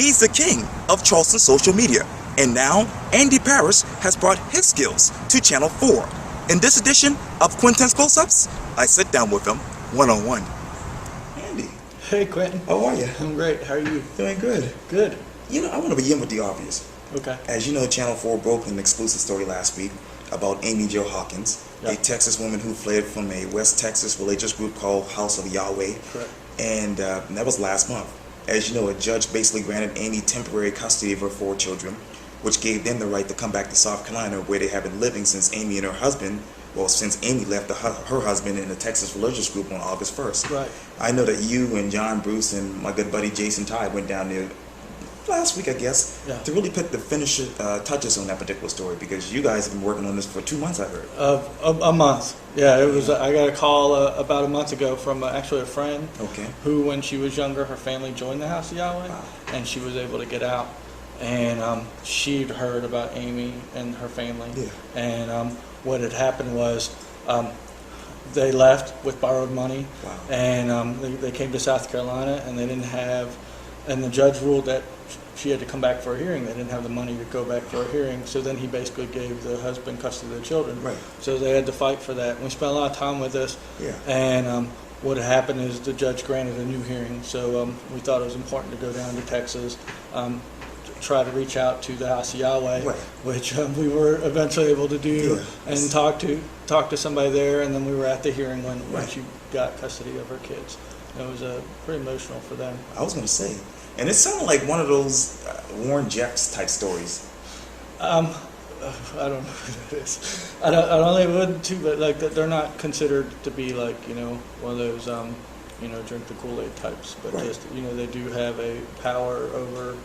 He's the king of Charleston social media. And now, Andy Parrish has brought his skills to Channel 4. In this edition of Quintin's Close-Ups, I sit down with him one-on-one. Andy. Hey, Quentin. How are you? I'm great. How are you? Doing good. Good. You know, I want to begin with the obvious. Okay. As you know, Channel 4 broke an exclusive story last week about Amy Jo Hawkins, a Texas woman who fled from a West Texas religious group called House of Yahweh. Correct. And that was last month. As you know, a judge basically granted Amy temporary custody of her 4 children, which gave them the right to come back to South Carolina, where they have been living since Amy and her husband, since Amy left her husband in the Texas religious group on August 1st. Right. I know that you and John Bruce and my good buddy Jason Ty went down there last week, I guess, to really put the touches on that particular story, because you guys have been working on this for 2 months, I heard. A month. Yeah, it was. I got a call about a month ago from actually a friend. Okay. Who, when she was younger, her family joined the House of Yahweh, Wow. and she was able to get out. And she'd heard about Amy and her family. Yeah. And what had happened was they left with borrowed money. Wow. And they came to South Carolina, and they didn't have, and the judge ruled that she had to come back for a hearing. They didn't have the money to go back for a hearing, so then he basically gave the husband custody of the children. Right. So they had to fight for that. And we spent a lot of time with this. Yeah. And what had happened is the judge granted a new hearing, so we thought it was important to go down to Texas, try to reach out to the House of Yahweh, Right. which we were eventually able to do, and talk to somebody there, and then we were at the hearing when she got custody of her kids. It was pretty emotional for them. I was going to say, and it sounded like one of those Warren Jeffs type stories. I don't know who that is. I don't think it would too, but like they're not considered to be like one of those drink the Kool-Aid types, but just they do have a power over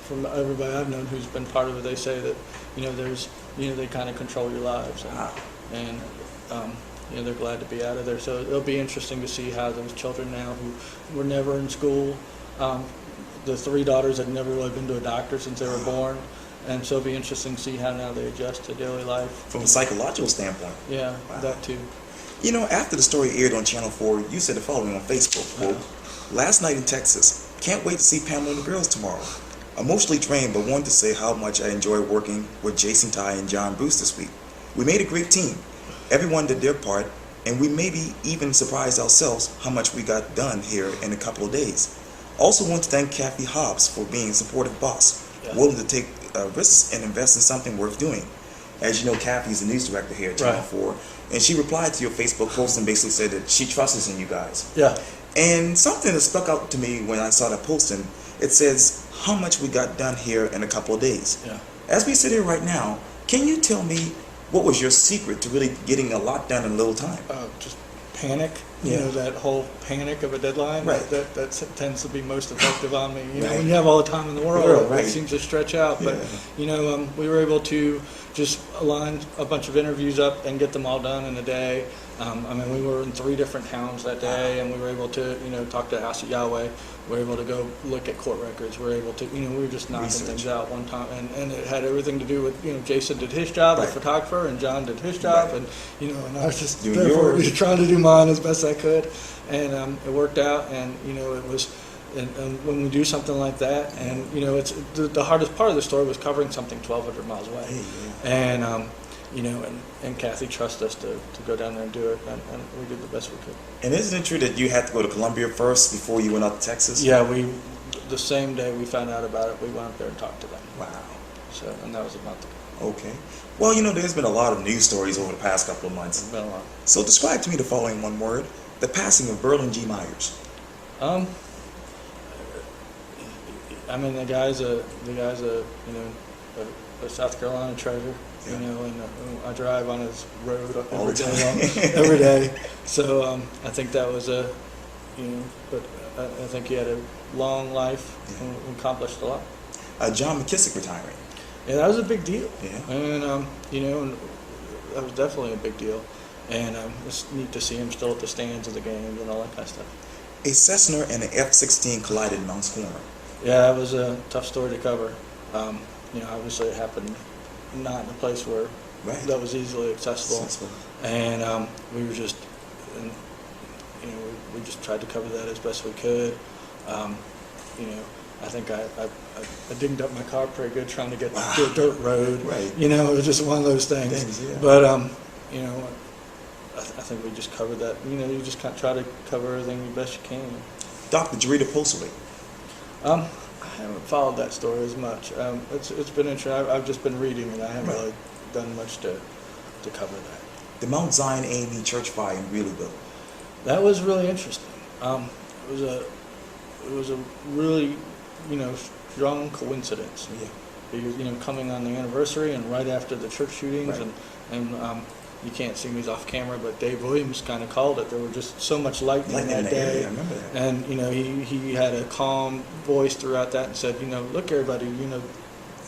from everybody I've known who's been part of it. They say that there's they kind of control your lives, and they're glad to be out of there. So it'll be interesting to see how those children now who were never in school, the 3 daughters had never really been to a doctor since they were born, and so it'll be interesting to see how now they adjust to daily life. From a psychological standpoint. Yeah, that too. After the story aired on Channel 4, you said the following on Facebook, quote, "Last night in Texas, can't wait to see Pamela and the girls tomorrow. Emotionally drained, but wanted to say how much I enjoyed working with Jason Ty and John Bruce this week. We made a great team. Everyone did their part, and we maybe even surprised ourselves how much we got done here in a couple of days. Also want to thank Kathy Hobbs for being a supportive boss, willing to take risks and invest in something worth doing." As you know, Kathy's the news director here at Channel 4, and she replied to your Facebook post and basically said that she trusts in you guys. Yeah. And something that stuck out to me when I saw that posting, it says how much we got done here in a couple of days. Yeah. As we sit here right now, can you tell me what was your secret to really getting a lot done in a little time? Just panic. That whole panic of a deadline. Right. That tends to be most effective on me. When you have all the time in the world, it seems to stretch out. But we were able to just align a bunch of interviews up and get them all done in a day. We were in 3 different towns that day, and we were able to talk to the House of Yahweh. We were able to go look at court records. We were able to we were just knocking things out one time, and it had everything to do with Jason did his job as a photographer, and John did his job, and and I was just trying to do mine as best I could, and it worked out. And it was. And when we do something like that, and it's the hardest part of the story was covering something 1,200 miles away, and and Kathy trusted us to go down there and do it, and we did the best we could. And isn't it true that you had to go to Columbia first before you went out to Texas? Yeah, the same day we found out about it, we went up there and talked to them. Wow. So, and that was a month ago. Okay. Well, there's been a lot of news stories over the past couple of months. It's been a lot. So describe to me the following one word: the passing of Berlin G. Myers. The guy's a South Carolina treasure, and I drive on his road every day. So I think that was but I think he had a long life and accomplished a lot. John McKissick retiring. Yeah, that was a big deal. Yeah. And and that was definitely a big deal. And it's neat to see him still at the stands of the games and all that kind of stuff. A Cessna and an F-16 collided in Mounts Corner. Yeah, that was a tough story to cover. Obviously it happened not in a place where that was easily accessible. And we were just, we just tried to cover that as best we could. I think I dinged up my car pretty good trying to get to a dirt road. Right. You know, it was just one of those things. Yeah. But you know, I think we just covered that. You know, you just kind of try to cover everything the best you can. Dr. Jarita Postlewaite. I haven't followed that story as much. It's been interesting. I've just been reading it. I haven't Right. really done much to cover that. The Mount Zion A&E Church fire in Greeleyville. That was really interesting. It was a really, you know, strong coincidence. Yeah. Because, you know, coming on the anniversary and right after the church shootings, Right. and you can't see me, he's off camera, but Dave Williams kind of called it. There was just so much lightning Lightning in that the day. area, I remember that. And, you know, he had a calm voice throughout that and said, you know, look, everybody, you know,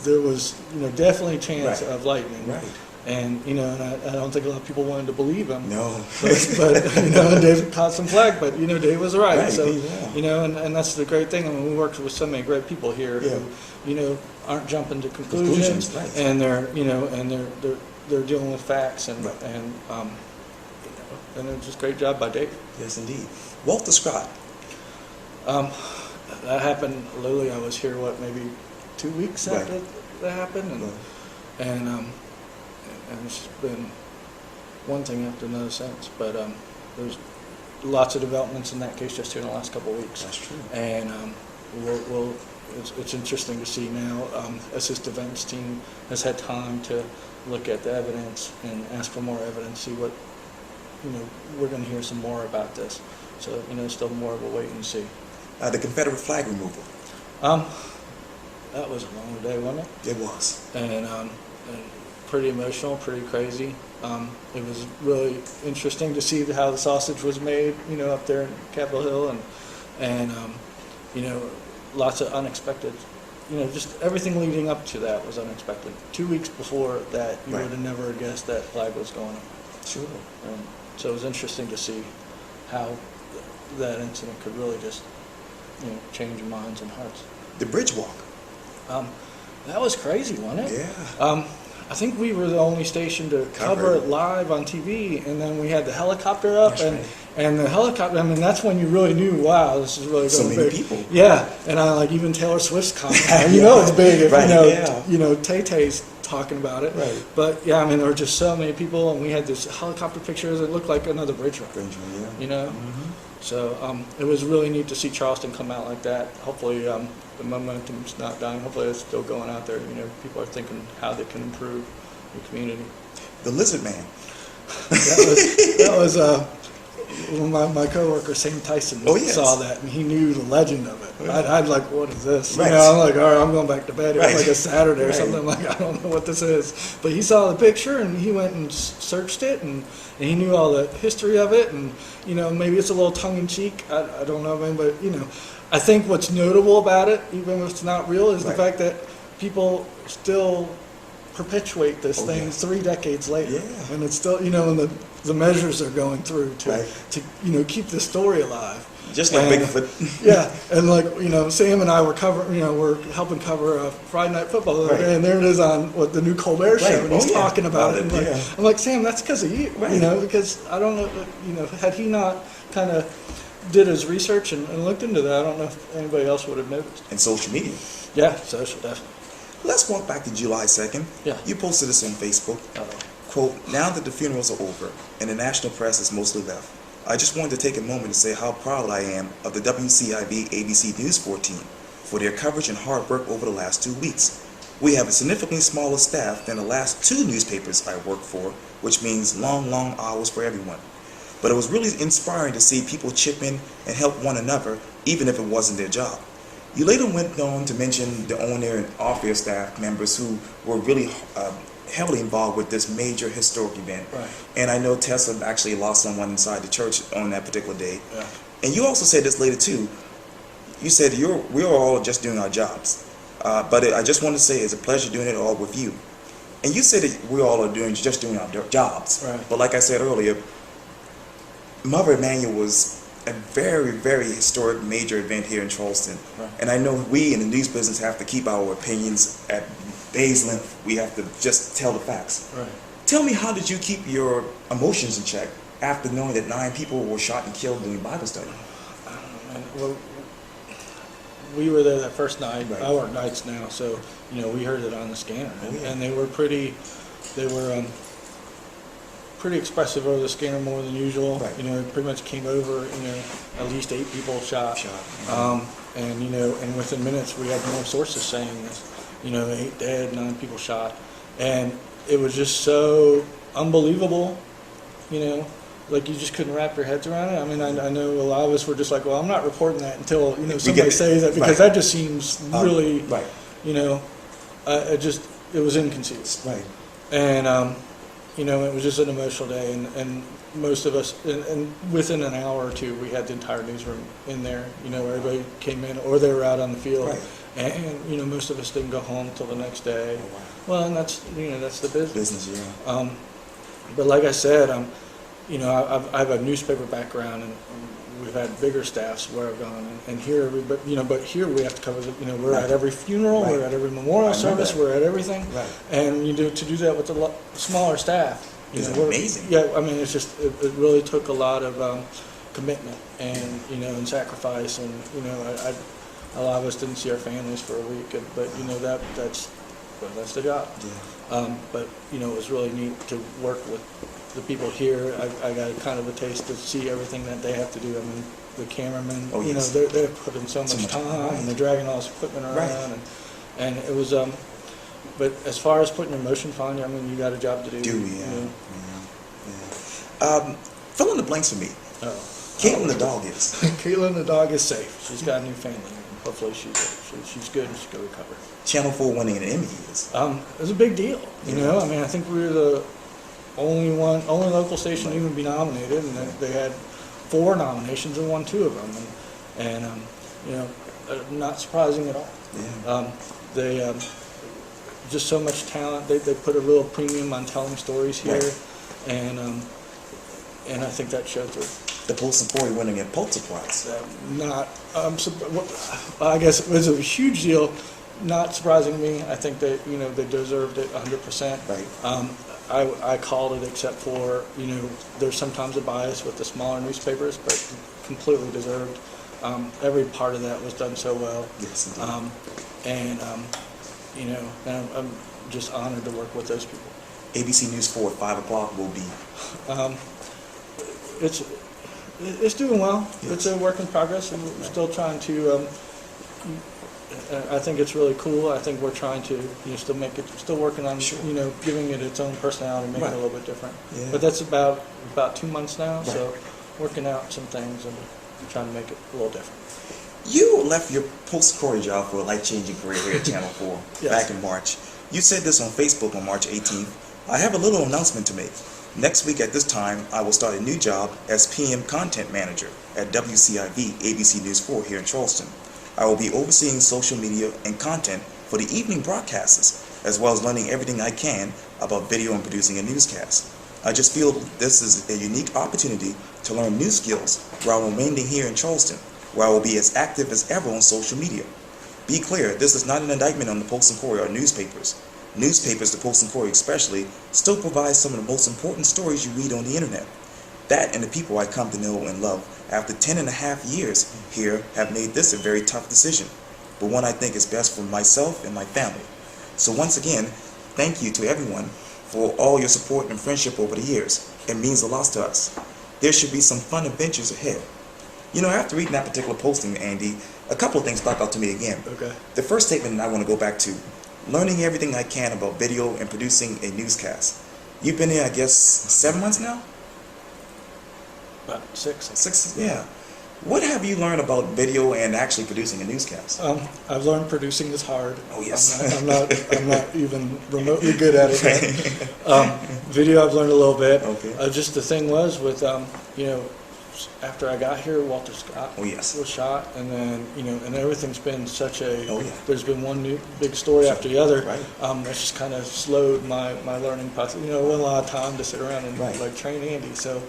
there was, you know, definitely a chance Right. of lightning. Right. And, you know, and I don't think a lot of people wanted to believe him. No. But you know, and Dave caught some flag, but, you know, Dave was right. Right, So, yeah. you know, and that's the great thing. I mean, we worked with so many great people here Yeah. who, you know, aren't jumping to conclusions, Conclusions, right. and they're, you know, and they're dealing with facts, and, Right. and you know, and it's just a great job by Dave. Yes, indeed. Walter Scott. That happened, literally, I was here, maybe 2 weeks Right. after that happened, and, Right. and it's just been one thing after another since. But there's lots of developments in that case just here in the last couple of weeks. That's true. And it's interesting to see now, as his defense team has had time to look at the evidence and ask for more evidence, see what, you know, we're going to hear some more about this. So, you know, still more of a wait and see. The Confederate flag removal. That was a long day, wasn't it? It was. And pretty emotional, pretty crazy. It was really interesting to see how the sausage was made, you know, up there in Capitol Hill, and you know, lots of unexpected, you know, just everything leading up to that was unexpected. 2 weeks before that, you Right. would have never guessed that flag was going up. Sure. So it was interesting to see how that incident could really just, you know, change minds and hearts. The bridge walk. That was crazy, wasn't it? Yeah. I think we were the only station to Cover cover it. it live on TV, and then we had the helicopter up, That's and right. and the helicopter. I mean, that's when you really knew, wow, this is really So going many big. people. Yeah, and I like even Taylor Swift's comment. Yeah. You know, it's big if Right, you know, yeah. you know, Tay-Tay's talking about it. Right. But yeah, I mean, there were just so many people, and we had this helicopter pictures. It looked like another bridge ride. Bridge, yeah. You know. Mhm. So it was really neat to see Charleston come out like that. Hopefully, the momentum's not dying. Hopefully, it's still going out there. You know, people are thinking how they can improve the community. The Lizard Man. That was well, my coworker Sam Tyson Oh, yes. saw that, and he knew the legend of it. Yeah. I'd like, what is this? Right. You know, I'm like, all right, I'm going back to bed. It was Right. like a Saturday or Right. something. I'm like, I don't know what this is. But he saw the picture, and he went and searched it, and he knew all the history of it. And you know, maybe it's a little tongue in cheek. I don't know, man, but you know, I think what's notable about it, even if it's not real, is Right. the fact that people still perpetuate this Oh, thing yes. 3 decades later, Yeah. and it's still, you know, and the measures they're going through Right. to you know, keep the story alive. Just like And- Bigfoot. Yeah, and like, you know, Sam and I were we're helping cover Friday Night Football the other Right. day, and there it is on the new Colbert show, Right. and he's Oh, yeah. talking about it. About And it, like, yeah. I'm like, Sam, that's because of you, Right. you know, because I don't know, you know, had he not kind of did his research and looked into that, I don't know if anybody else would have noticed. And social media. Yeah, social, definitely. Let's walk back to July 2nd. Yeah. You posted this on Facebook. Quote, now that the funerals are over and the national press is mostly left, I just wanted to take a moment to say how proud I am of the WCIV ABC News 4 team for their coverage and hard work over the last 2 weeks. We have a significantly smaller staff than the last 2 newspapers I worked for, which means long, long hours for everyone. But it was really inspiring to see people chip in and help one another, even if it wasn't their job. You later went on to mention the owner and off-air staff members who were really heavily involved with this major historic event. Right. And I know Tessa actually lost someone inside the church on that particular day. Yeah. And you also said this later too. You said we're all just doing our jobs. But I just want to say it's a pleasure doing it all with you. And you said that we all are just doing our jobs. Right. But like I said earlier, Mother Emanuel was a very, very historic major event here in Charleston. Right. And I know we in the news business have to keep our opinions at day's length. We have to just tell the facts. Right. Tell me, how did you keep your emotions in check after knowing that 9 people were shot and killed during Bible study? Well, we were there that first night, Right. our nights now, so, you know, we heard it on the scanner. Oh, yeah. And they were pretty expressive over the scanner, more than usual. Right. You know, it pretty much came over, you know, at least 8 people shot. Shot. And, you know, and within minutes we had more sources saying this, you know, 8 dead, 9 people shot. And it was just so unbelievable, you know, like you just couldn't wrap your heads around it. I mean, I know a lot of us were just like, well, I'm not reporting that until, you know, somebody says that, because right. that just seems really, right. you know, it was inconceivable. Right. And, you know, it was just an emotional day, and most of us, and within an hour or two, we had the entire newsroom in there. You know, everybody came in, or they were out on the field, Right. and you know, most of us didn't go home till the next day. Oh, wow. Well, and that's, you know, that's the business. Business, yeah. But like I said, you know, I have a newspaper background, and we've had bigger staffs where I've gone, and here, but here we have to cover, you know, we're Right. at every funeral, Right. we're at every memorial I remember service, that. we're at everything, Right. and to do that with a smaller staff, you It's know, we're- amazing. Yeah, I mean, it's just it really took a lot of commitment and, you know, and sacrifice, and you know, a lot of us didn't see our families for a week, but you know, that's the job. Yeah. But you know, it was really neat to work with the people here. I got kind of a taste to see everything that they have to do. I mean, the cameramen, Oh, you yes. know, they're putting so much much time, time. and they're dragging all this equipment around, Right. and it was. But as far as putting your motions on, I mean, you got a job to do. Do we? you Yeah. know. Yeah. Fill in the blanks for me. Oh. Caitlin the dog is. Caitlin the dog is safe. She's got a new family. And hopefully she's good and she's going to recover. Channel 4 winning an Emmy is. It was a big deal. You know, I mean, I think we were the only local station to even be nominated, and they had 4 nominations and won 2 of them, and you know, not surprising at all. Yeah. They just so much talent. They put a real premium on telling stories here, Right. and I think that showed through. The Post and Corey winning a Pulitzer Prize. I guess it was a huge deal. Not surprising to me. I think that, you know, they deserved it 100%. Right. I called it, except for, you know, there's sometimes a bias with the smaller newspapers, but completely deserved. Every part of that was done so well. Yes, indeed. You know, and I'm just honored to work with those people. ABC News 4 at 5 o'clock will be. It's doing well. Yes. It's a work in progress, and we're still trying to. I think it's really cool. I think we're trying to, you know, still working on, Sure. you know, giving it its own personality, making Right. it a little bit different. Yeah. But that's about 2 months now, Right. so working out some things and trying to make it a little different. You left your Post Corey job for a life-changing career here at Channel 4 Yes. back in March. You said this on Facebook on March 18th. I have a little announcement to make. Next week at this time, I will start a new job as PM Content Manager at WCIV ABC News 4 here in Charleston. I will be overseeing social media and content for the evening broadcasters, as well as learning everything I can about video and producing a newscast. I just feel this is a unique opportunity to learn new skills while remaining here in Charleston, where I will be as active as ever on social media. Be clear, this is not an indictment on the Post and Corey or newspapers. Newspapers, the Post and Corey especially, still provide some of the most important stories you read on the internet. That and the people I come to know and love after 10.5 years here have made this a very tough decision, but one I think is best for myself and my family. So once again, thank you to everyone for all your support and friendship over the years. It means a lot to us. There should be some fun adventures ahead. You know, after reading that particular posting, Andy, a couple of things stuck out to me again. Okay. The first statement I want to go back to, learning everything I can about video and producing a newscast. You've been here, I guess, 7 months now? About 6. 6, yeah. What have you learned about video and actually producing a newscast? I've learned producing is hard. Oh, yes. I'm not even remotely good at it yet. Video, I've learned a little bit. Okay. Just the thing was with, you know, after I got here, Walter Scott Oh, yes. was shot, and then, you know, and everything's been such a. Oh, yeah. There's been one new big story after the other. Right. That's just kind of slowed my learning process. You know, it wasn't a lot of time to sit around and Right. like train Andy. So,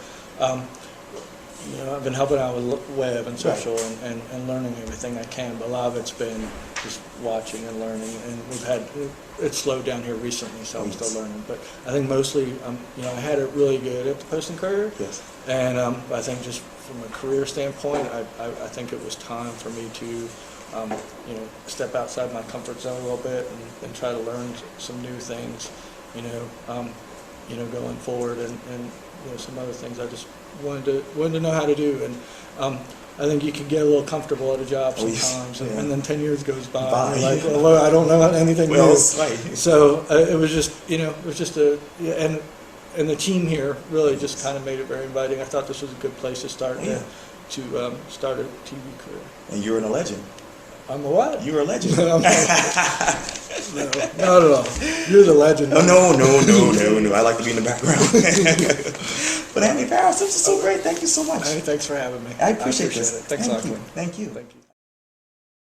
you know, I've been helping out with web and social and learning everything I can, but a lot of it's been just watching and learning, and it's slowed down here recently, so I'm still learning. But I think mostly, you know, I had it really good at the Post and Courier, Yes. and I think just from a career standpoint, I think it was time for me to step outside my comfort zone a little bit and try to learn some new things, going forward, and some other things I just wanted to know how to do. And I think you can get a little comfortable at a job sometimes, and then 10 years goes by, and you're like, well, I don't know anything new. Right. So it was just and the team here really just kind of made it very inviting. I thought this was a good place to start to start a TV career. And you're a legend. I'm a what? You're a legend. No, not at all. You're the legend. Oh, no. I like to be in the background. But Anthony Parris, this is so great. Thank you so much. Hey, thanks for having me. I appreciate this. It. Thanks a lot. Thank you. Thank you.